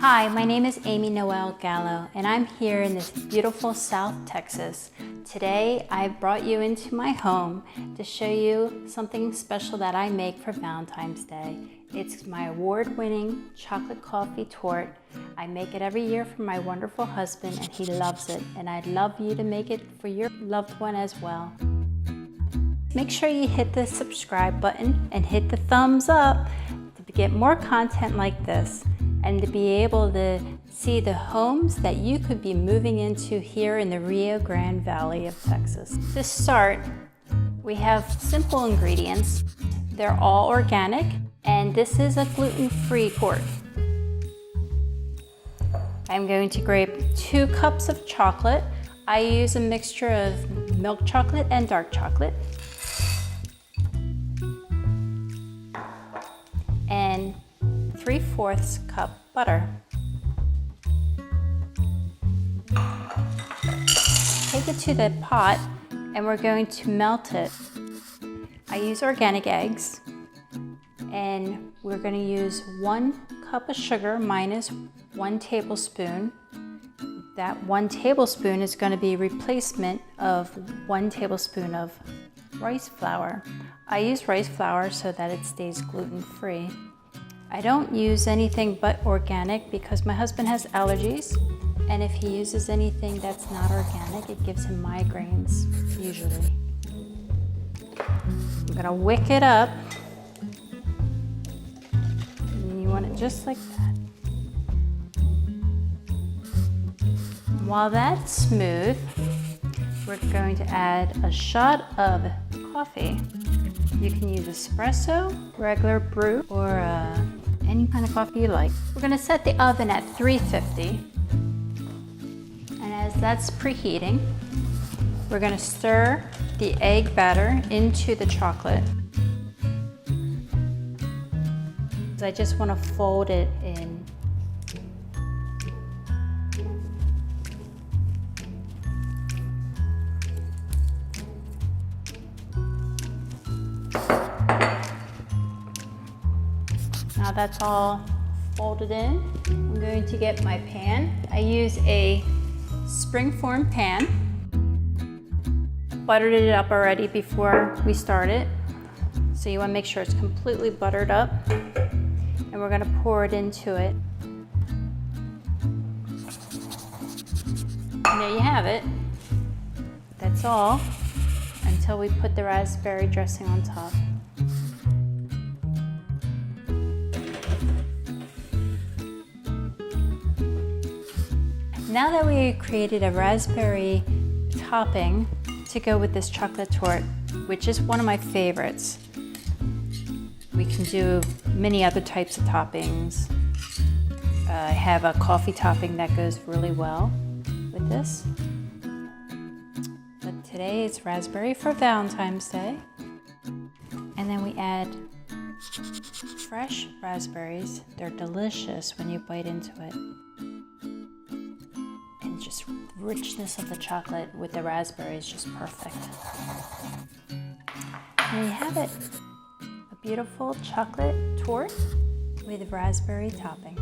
Hi, my name is Amy-Noelle Gallo, and I'm here in this beautiful South Texas. Today, I brought you into my home to show you something special that I make for Valentine's Day. It's my award-winning chocolate coffee torte. I make it every year for my wonderful husband, and he loves it, and I'd love you to make it for your loved one as well. Make sure you hit the subscribe button and hit the thumbs up to get more content like this, and to be able to see the homes that you could be moving into here in the Rio Grande Valley of Texas. To start, we have simple ingredients. They're all organic, and this is a gluten-free torte. I'm going to grate 2 cups of chocolate. I use a mixture of milk chocolate and dark chocolate. And 3/4 cup butter. Take it to the pot and we're going to melt it. I use organic eggs, and we're going to use 1 cup of sugar minus 1 tablespoon. That 1 tablespoon is going to be replacement of 1 tablespoon of rice flour. I use rice flour so that it stays gluten-free. I don't use anything but organic because my husband has allergies, and if he uses anything that's not organic, it gives him migraines, usually. I'm gonna wick it up, and you want it just like that. While that's smooth, we're going to add a shot of coffee. You can use espresso, regular brew, or any kind of coffee you like. We're gonna set the oven at 350. And as that's preheating, we're gonna stir the egg batter into the chocolate. I just wanna fold it in. Now that's all folded in. I'm going to get my pan. I use a springform pan. Buttered it up already before we started. So you want to make sure it's completely buttered up. And we're going to pour it into it. And there you have it. That's all until we put the raspberry dressing on top. Now that we created a raspberry topping to go with this chocolate torte, which is one of my favorites, we can do many other types of toppings. I have a coffee topping that goes really well with this. But today it's raspberry for Valentine's Day. And then we add fresh raspberries. They're delicious when you bite into it. Just richness of the chocolate with the raspberries, just perfect. There you have it, a beautiful chocolate torte with raspberry topping.